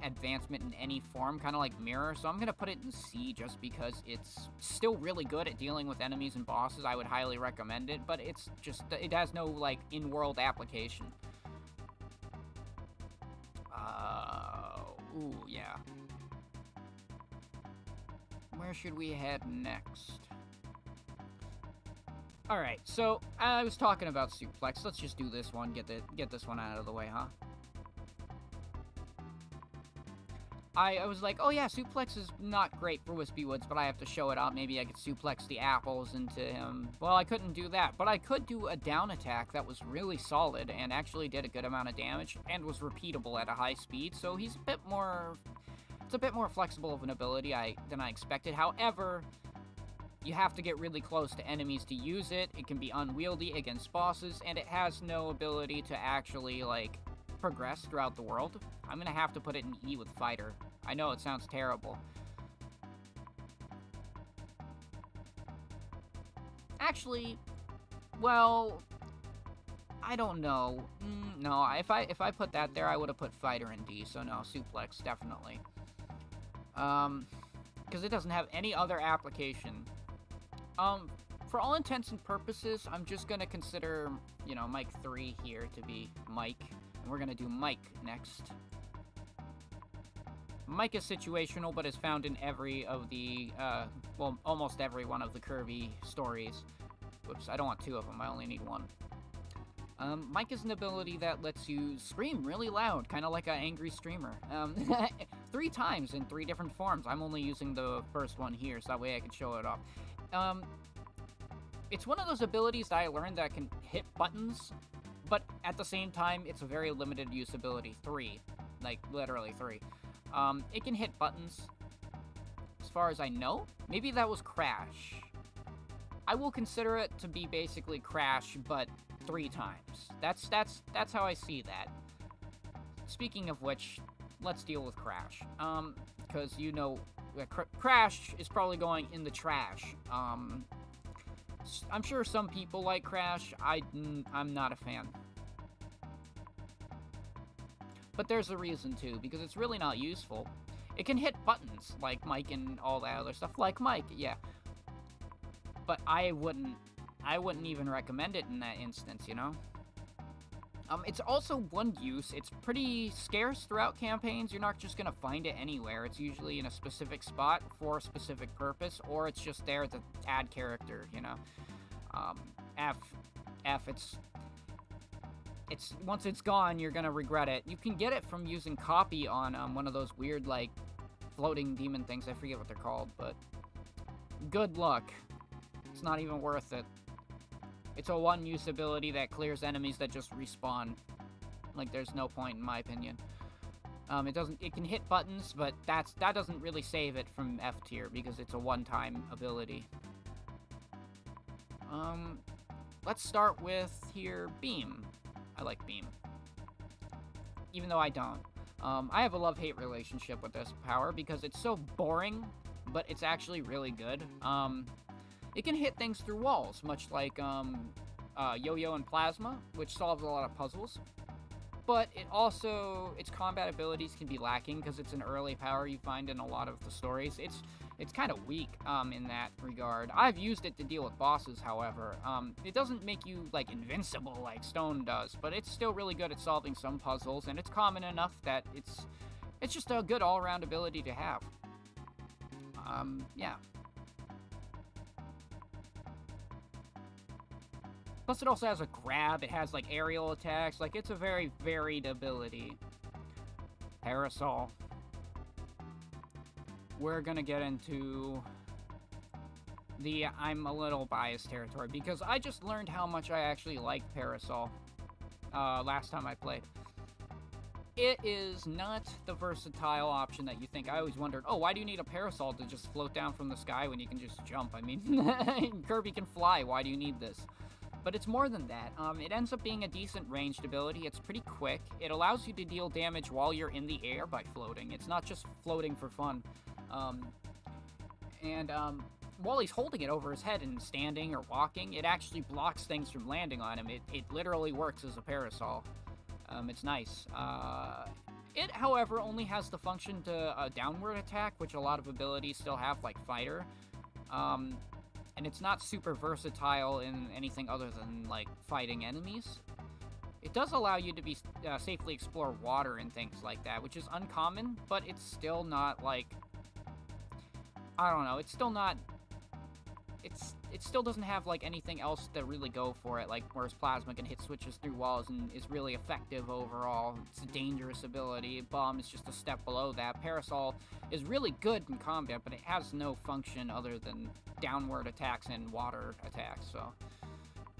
advancement in any form, kind of like Mirror, so I'm going to put it in C just because it's still really good at dealing with enemies and bosses. I would highly recommend it, but it's just, it has no, like, in-world application. Ooh, yeah. Where should we head next? Alright, so I was talking about Suplex. Let's just do this one, get this one out of the way, huh? I was like, oh yeah, Suplex is not great for Wispy Woods, but I have to show it off. Maybe I could suplex the apples into him. Well, I couldn't do that, but I could do a down attack that was really solid and actually did a good amount of damage and was repeatable at a high speed, so he's a bit more... It's a bit more flexible of an ability than I expected. However, you have to get really close to enemies to use it. It can be unwieldy against bosses, and it has no ability to actually, like, progress throughout the world. I'm gonna have to put it in E with Fighter. I know it sounds terrible. Actually, well, I don't know. No, if I put that there, I would have put Fighter in D, so no, Suplex, definitely. Because it doesn't have any other application. For all intents and purposes, I'm just gonna consider, you know, Mike 3 here to be Mike. And we're gonna do Mike next. Mike is situational, but is found in every of the, well, almost every one of the Kirby stories. Whoops, I don't want 2 of them, I only need 1. Mike is an ability that lets you scream really loud, kind of like an angry streamer. 3 times in 3 different forms. I'm only using the first one here, so that way I can show it off. It's one of those abilities that I learned that can hit buttons, but at the same time, it's a very limited use ability. 3. Like, literally 3. It can hit buttons, as far as I know. Maybe that was Crash. I will consider it to be basically Crash, but 3 times. That's how I see that. Speaking of which, let's deal with Crash. Because, you know, Crash is probably going in the trash. I'm sure some people like Crash. I'm not a fan. But there's a reason, too, because it's really not useful. It can hit buttons, like Mike and all that other stuff. Like Mike, yeah. But I wouldn't even recommend it in that instance, you know? It's also one use. It's pretty scarce throughout campaigns. You're not just gonna find it anywhere. It's usually in a specific spot for a specific purpose, or it's just there to add character, you know? It's once it's gone, you're gonna regret it. You can get it from using copy on one of those weird, like, floating demon things. I forget what they're called, but good luck. It's not even worth it. It's a one-use ability that clears enemies that just respawn. Like, there's no point, in my opinion. It can hit buttons, but that doesn't really save it from F tier, because it's a one-time ability. Let's start with, here, Beam. I like Beam. Even though I don't. I have a love-hate relationship with this power, because it's so boring, but it's actually really good. It can hit things through walls, much like Yo-Yo and Plasma, which solves a lot of puzzles. But it also, its combat abilities can be lacking because it's an early power you find in a lot of the stories. It's kind of weak in that regard. I've used it to deal with bosses, however. It doesn't make you, like, invincible like Stone does, but it's still really good at solving some puzzles, and it's common enough that it's just a good all-around ability to have. Yeah. Plus, it also has a grab, it has, like, aerial attacks, like, it's a very varied ability. Parasol. We're gonna get into the I'm a little biased territory, because I just learned how much I actually like Parasol last time I played. It is not the versatile option that you think. I always wondered, oh, why do you need a Parasol to just float down from the sky when you can just jump? I mean, Kirby can fly, why do you need this? But it's more than that. It ends up being a decent ranged ability. It's pretty quick. It allows you to deal damage while you're in the air by floating. It's not just floating for fun. While he's holding it over his head and standing or walking, it actually blocks things from landing on him. It literally works as a parasol. It's nice. It, however, only has the function to downward attack, which a lot of abilities still have, like Fighter. And it's not super versatile in anything other than, like, fighting enemies. It does allow you to be safely explore water and things like that, which is uncommon, but it's still not, like... I don't know, it's still not... It still doesn't have, like, anything else to really go for it, like, whereas Plasma can hit switches through walls and is really effective overall. It's a dangerous ability. Bomb is just a step below that. Parasol is really good in combat, but it has no function other than downward attacks and water attacks, so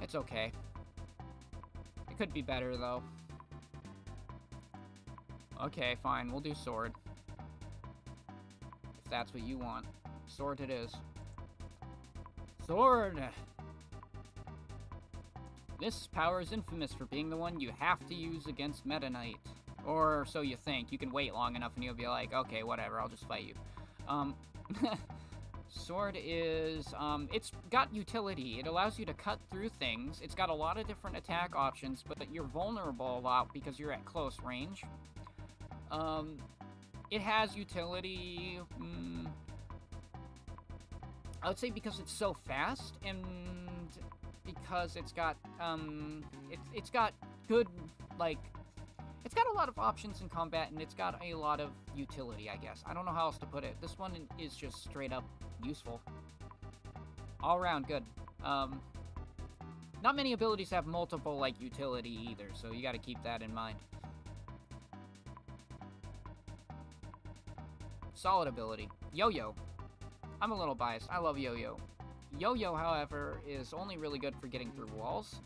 it's okay. It could be better, though. Okay, fine, we'll do Sword. If that's what you want. Sword it is. Sword! This power is infamous for being the one you have to use against Meta Knight. Or so you think. You can wait long enough and you'll be like, okay, whatever, I'll just fight you. Sword is, it's got utility. It allows you to cut through things. It's got a lot of different attack options, but you're vulnerable a lot because you're at close range. It has utility, I would say because it's so fast, and because it's got, it's got good, like, it's got a lot of options in combat, and it's got a lot of utility, I guess. I don't know how else to put it. This one is just straight up useful. All around good. Not many abilities have multiple, like, utility either, so you gotta keep that in mind. Solid ability. Yo-Yo. I'm a little biased. I love Yo-Yo. Yo-Yo, however, is only really good for getting through walls.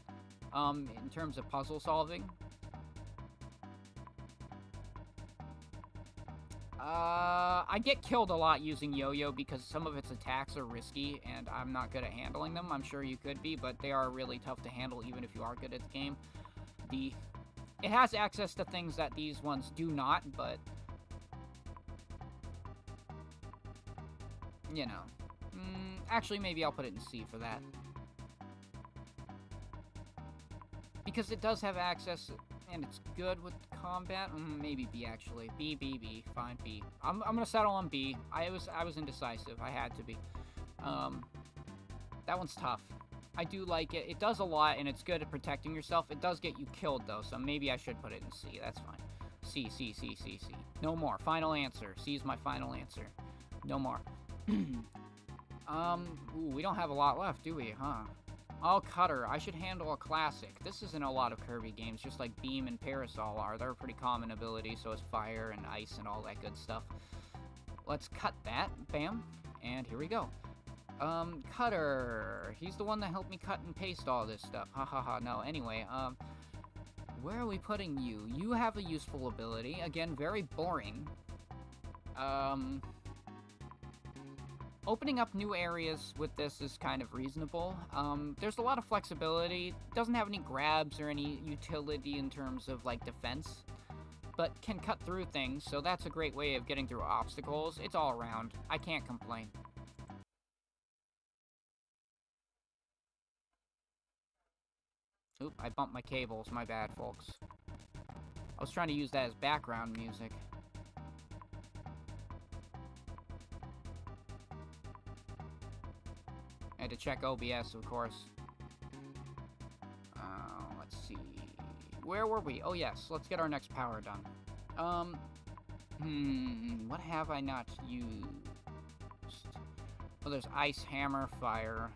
In terms of puzzle solving. I get killed a lot using Yo-Yo because some of its attacks are risky, and I'm not good at handling them. I'm sure you could be, but they are really tough to handle even if you are good at the game. It has access to things that these ones do not, but... you know. Actually, maybe I'll put it in C for that. Because it does have access, and it's good with combat. Maybe B, actually. B. Fine, B. I'm gonna settle on B. I was indecisive. I had to be. That one's tough. I do like it. It does a lot, and it's good at protecting yourself. It does get you killed, though, so maybe I should put it in C. That's fine. C. No more. Final answer. C is my final answer. No more. Ooh, we don't have a lot left, do we, huh? Oh, Cutter. I should handle a classic. This is in a lot of Kirby games, just like Beam and Parasol are. They're a pretty common ability, so is Fire and Ice and all that good stuff. Let's cut that. Bam. And here we go. Cutter. He's the one that helped me cut and paste all this stuff. Ha ha ha. No, anyway, where are we putting you? You have a useful ability. Again, very boring. Opening up new areas with this is kind of reasonable. There's a lot of flexibility. It doesn't have any grabs or any utility in terms of, like, defense, but can cut through things, so that's a great way of getting through obstacles. It's all around. I can't complain. Oop, I bumped my cables. My bad, folks. I was trying to use that as background music. I had to check OBS, of course. Let's see. Where were we? Oh, yes. Let's get our next power done. What have I not used? Well, there's Ice, Hammer, Fire.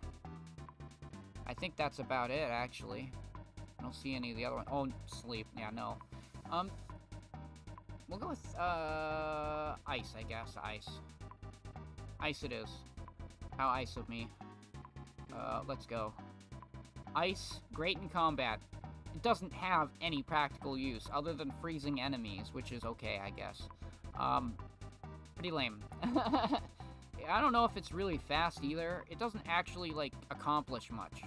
I think that's about it, actually. I don't see any of the other ones. Oh, Sleep. Yeah, no. We'll go with, Ice, I guess. Ice. Ice it is. How ice of me. Let's go. Ice, great in combat. It doesn't have any practical use other than freezing enemies, which is okay, I guess. Pretty lame. I don't know if it's really fast either. It doesn't actually, like, accomplish much.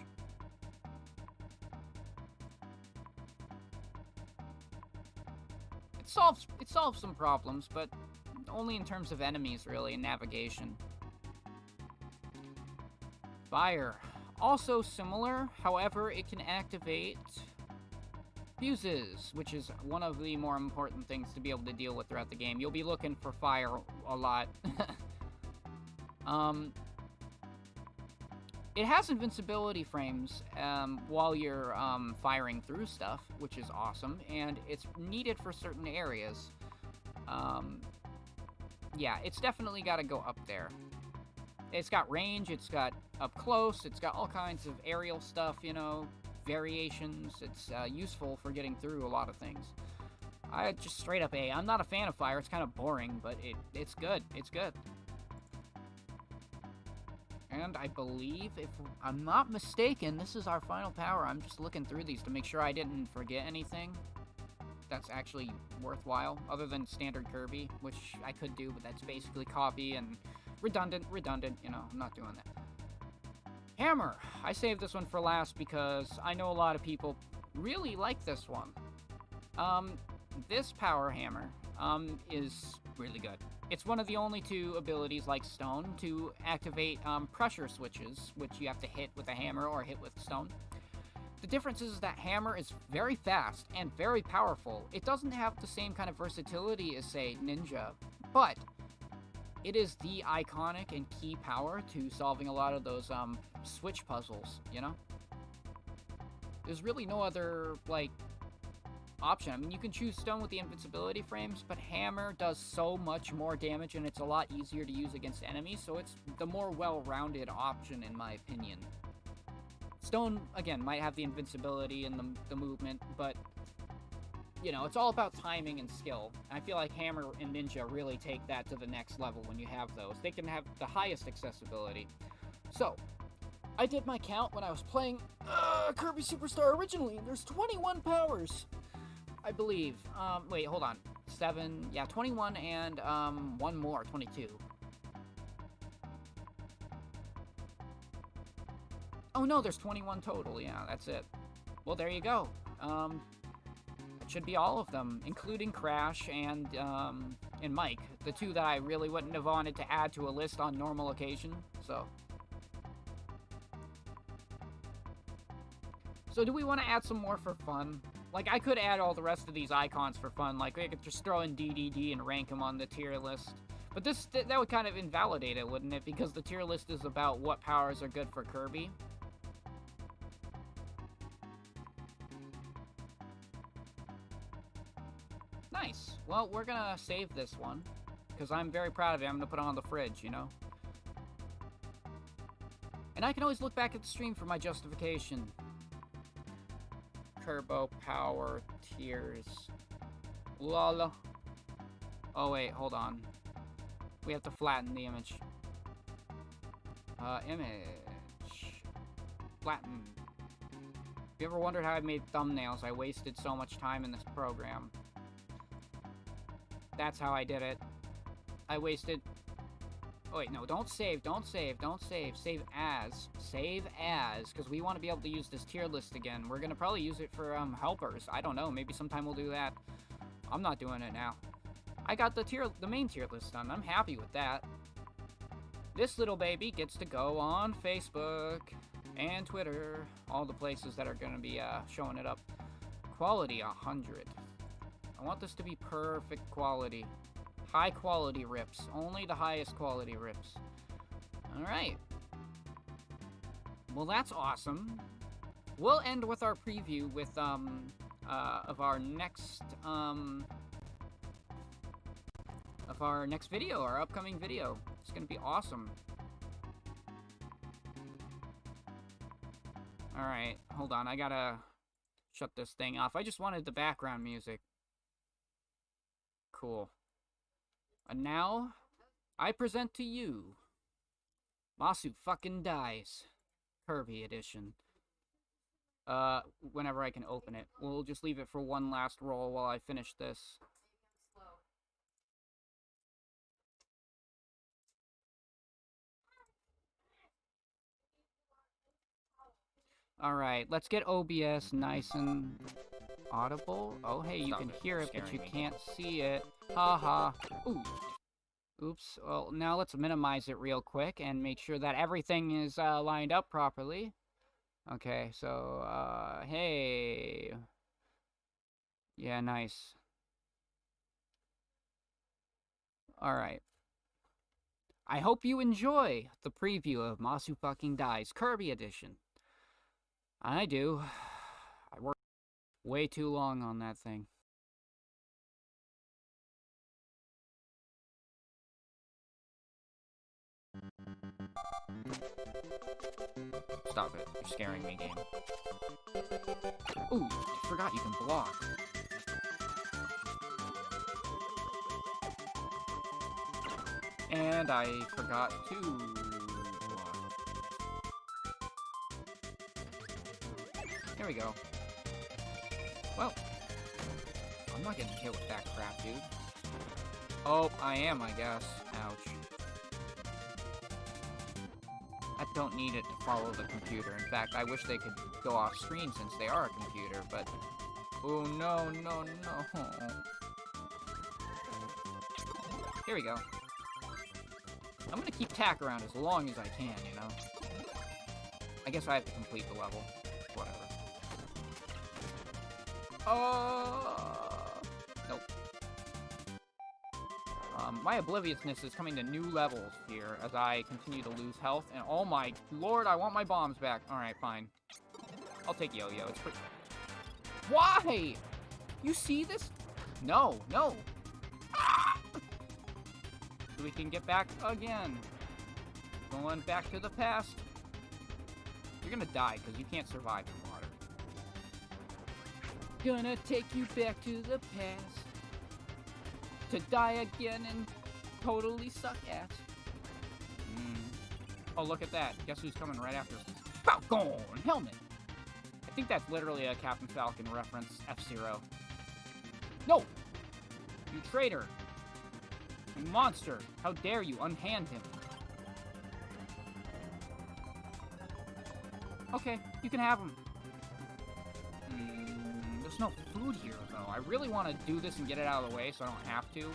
It solves some problems, but only in terms of enemies, really, and navigation. Fire. Also similar, however, it can activate fuses, which is one of the more important things to be able to deal with throughout the game. You'll be looking for fire a lot. It has invincibility frames while you're firing through stuff, which is awesome, and it's needed for certain areas. Yeah, it's definitely got to go up there. It's got range, it's got up close, it's got all kinds of aerial stuff, you know, variations. It's useful for getting through a lot of things. I just straight up A. I'm not a fan of fire. It's kind of boring, but it's good. It's good. And I believe, if I'm not mistaken, this is our final power. I'm just looking through these to make sure I didn't forget anything that's actually worthwhile, other than standard Kirby, which I could do, but that's basically copy and redundant, you know, I'm not doing that. Hammer! I saved this one for last because I know a lot of people really like this one. This power hammer, is really good. It's one of the only two abilities, like stone, to activate, pressure switches, which you have to hit with a hammer or hit with stone. The difference is that hammer is very fast and very powerful. It doesn't have the same kind of versatility as, say, ninja, but it is the iconic and key power to solving a lot of those, switch puzzles, you know? There's really no other, like, option. I mean, you can choose stone with the invincibility frames, but hammer does so much more damage, and it's a lot easier to use against enemies, so it's the more well-rounded option, in my opinion. Stone, again, might have the invincibility and the movement, but, you know, it's all about timing and skill. I feel like Hammer and Ninja really take that to the next level when you have those. They can have the highest accessibility. So, I did my count when I was playing Kirby Super Star originally. There's 21 powers, I believe. Wait, hold on. 7, yeah, 21 and, one more, 22. Oh no, there's 21 total, yeah, that's it. Well, there you go. It should be all of them, including Crash and Mike, the two that I really wouldn't have wanted to add to a list on normal occasion, so. So do we want to add some more for fun? Like, I could add all the rest of these icons for fun, like, I could just throw in DDD and rank them on the tier list. But that would kind of invalidate it, wouldn't it? Because the tier list is about what powers are good for Kirby. Nice. Well, we're gonna save this one, because I'm very proud of it. I'm gonna put it on the fridge, you know? And I can always look back at the stream for my justification. Turbo power tiers. Lol. Oh, wait, hold on. We have to flatten the image. Image. Flatten. If you ever wondered how I made thumbnails, I wasted so much time in this program. That's how I did it. I wasted... Oh, wait, no, don't save, don't save, don't save. Save as. Save as, because we want to be able to use this tier list again. We're going to probably use it for, helpers. I don't know, maybe sometime we'll do that. I'm not doing it now. I got the main tier list done. I'm happy with that. This little baby gets to go on Facebook and Twitter. All the places that are going to be, showing it up. Quality 100. I want this to be perfect quality. High quality rips. Only the highest quality rips. Alright. Well, that's awesome. We'll end with our preview with, of our next video, our upcoming video. It's gonna be awesome. Alright, hold on. I gotta shut this thing off. I just wanted the background music. Cool. And now, I present to you, Masu fucking dies. Kirby edition. Whenever I can open it. We'll just leave it for one last roll while I finish this. Alright, let's get OBS nice and audible. Oh, hey, you can hear it, but you can't see it. Haha. Ooh. Oops. Well, now let's minimize it real quick and make sure that everything is lined up properly. Okay, so, hey. Yeah, nice. Alright. I hope you enjoy the preview of Masu Fucking Dies Kirby Edition. I do. I worked way too long on that thing. Stop it. You're scaring me, game. Ooh, I forgot you can block. And I forgot to block. There we go. Well, I'm not getting hit with that crap, dude. Oh, I am, I guess. Ouch. I don't need it to follow the computer. In fact, I wish they could go off screen since they are a computer, but... Oh, no, no, no. Here we go. I'm gonna keep tack around as long as I can, you know? I guess I have to complete the level. Whatever. Nope. My obliviousness is coming to new levels here as I continue to lose health. And oh my lord, I want my bombs back. Alright, fine. I'll take Yo-Yo. It's pretty... Why? You see this? No, no. So we can get back again. Going back to the past. You're gonna die because you can't survive in water. Gonna take you back to the past. To die again and totally suck ass. Oh, look at that. Guess who's coming right after us? Falcon Helmet! I think that's literally a Captain Falcon reference. F-Zero. No! You traitor! You monster! How dare you unhand him? Okay, you can have him. There's no food here, though. I really want to do this and get it out of the way so I don't have to.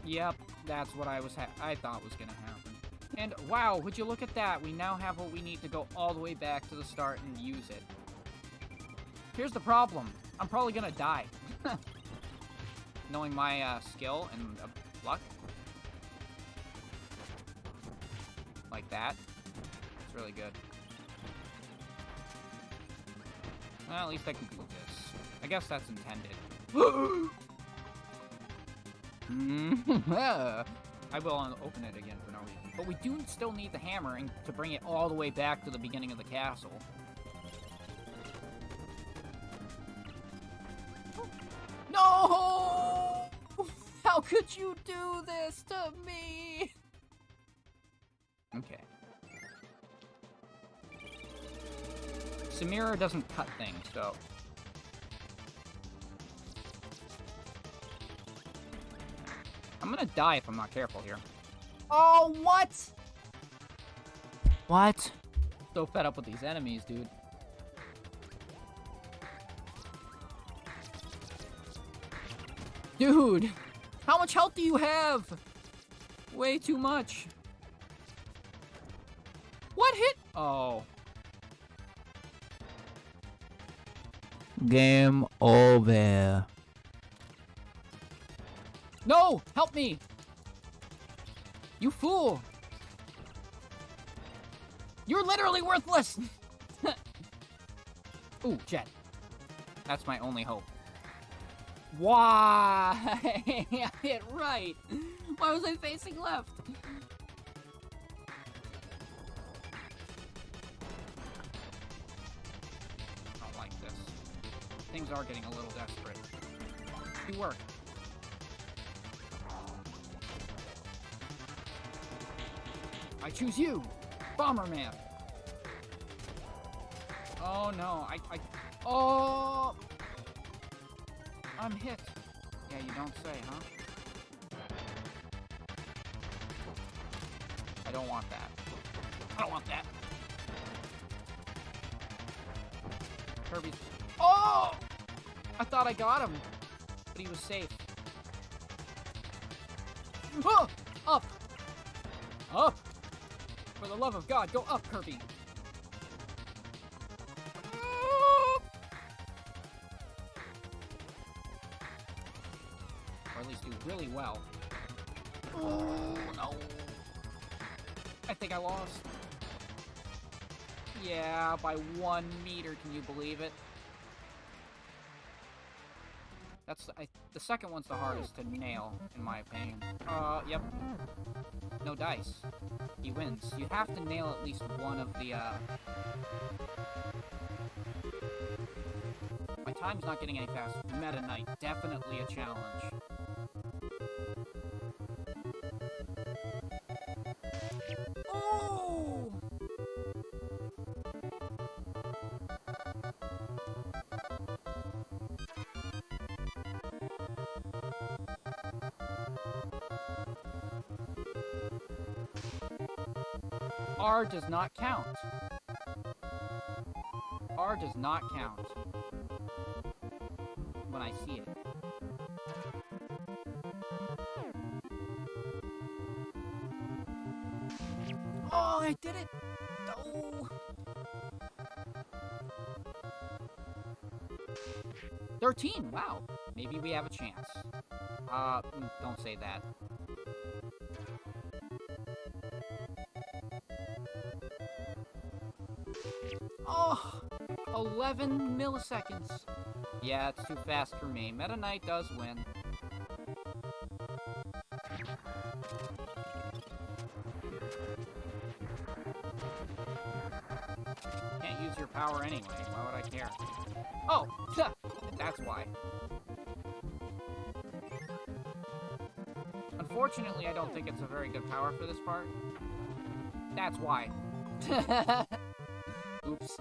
Yep, that's what I thought was gonna happen. And wow, would you look at that? We now have what we need to go all the way back to the start and use it. Here's the problem. I'm probably gonna die. Knowing my skill and luck. Like that. It's really good. Well, at least I can do this. I guess that's intended. I will open it again for no reason. But we do still need the hammer to bring it all the way back to the beginning of the castle. No! How could you do this to me? Okay. Samira doesn't cut things, so... I'm gonna die if I'm not careful here. Oh, what? What? So fed up with these enemies, dude. Dude! How much health do you have? Way too much. What hit? Oh. Game over. No! Help me! You fool! You're literally worthless! Ooh, jet. That's my only hope. Why? I hit right. Why was I facing left? I don't like this. Things are getting a little desperate. Do work. I choose you, Bomberman. Oh no, oh! I'm hit. Yeah, you don't say, huh? I don't want that. I don't want that. Kirby's... Oh! I thought I got him, but he was safe. Oh! Up! Up! For the love of God, go up, Kirby! really well. Oh, no. I think I lost. Yeah, by 1 meter, can you believe it? The second one's the hardest to nail, in my opinion. Yep. No dice. He wins. You have to nail at least one of the, My time's not getting any faster. Meta Knight, definitely a challenge. Oh! R does not count. R does not count. When I see it. Oh, I did it! Oh! 13, wow. Maybe we have a chance. Don't say that. Oh! 11 milliseconds. Yeah, it's too fast for me. Meta Knight does win. Can't use your power anyway. Why would I care? Oh! That's why. Unfortunately, I don't think it's a very good power for this part. That's why. Oops.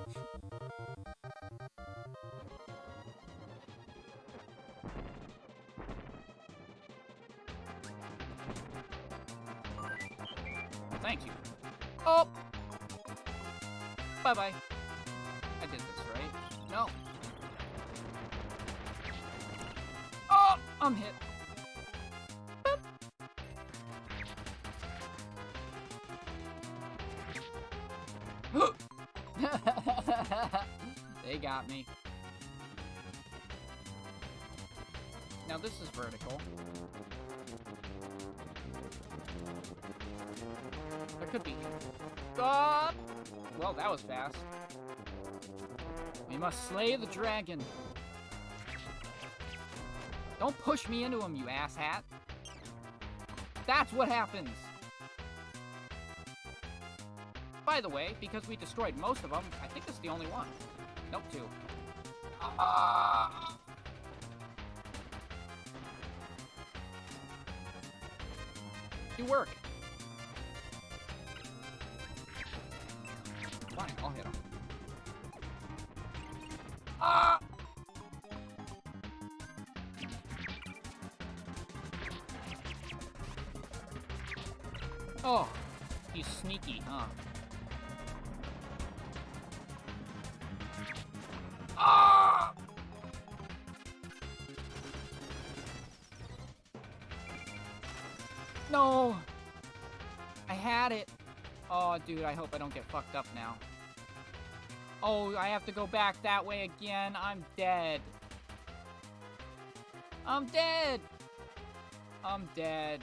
Thank you. Oh! Bye-bye. I did this, right? No. Oh! I'm hit. Boop. They got me. Now this is vertical. There could be. Well, that was fast. We must slay the dragon. Don't push me into him, you asshat. That's what happens. By the way, because we destroyed most of them, I think this is the only one. Nope, 2. You work. Fine, I'll hit him. Ah! Oh, he's sneaky, huh? Ah! No! I had it. Oh, dude, I hope I don't get fucked up now. Oh, I have to go back that way again. I'm dead. I'm dead. I'm dead.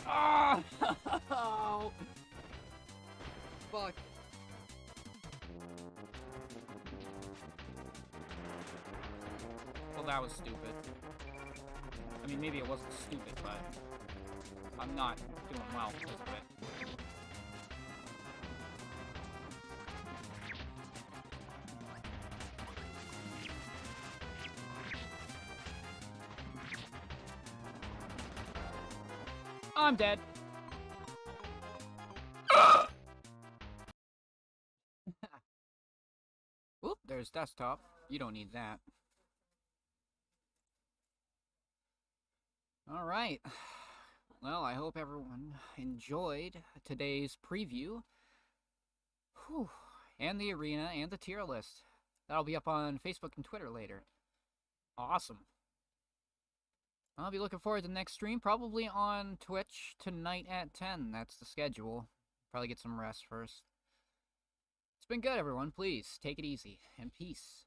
Ah! Oh! Fuck. Well, that was stupid. I mean, maybe it wasn't stupid, but I'm not doing well because of it. I'm dead. Oop, there's desktop. You don't need that. Alright. Well, I hope everyone enjoyed today's preview. Whew. And the arena and the tier list. That'll be up on Facebook and Twitter later. Awesome. I'll be looking forward to the next stream, probably on Twitch tonight at 10. That's the schedule. Probably get some rest first. It's been good, everyone. Please, take it easy, and peace.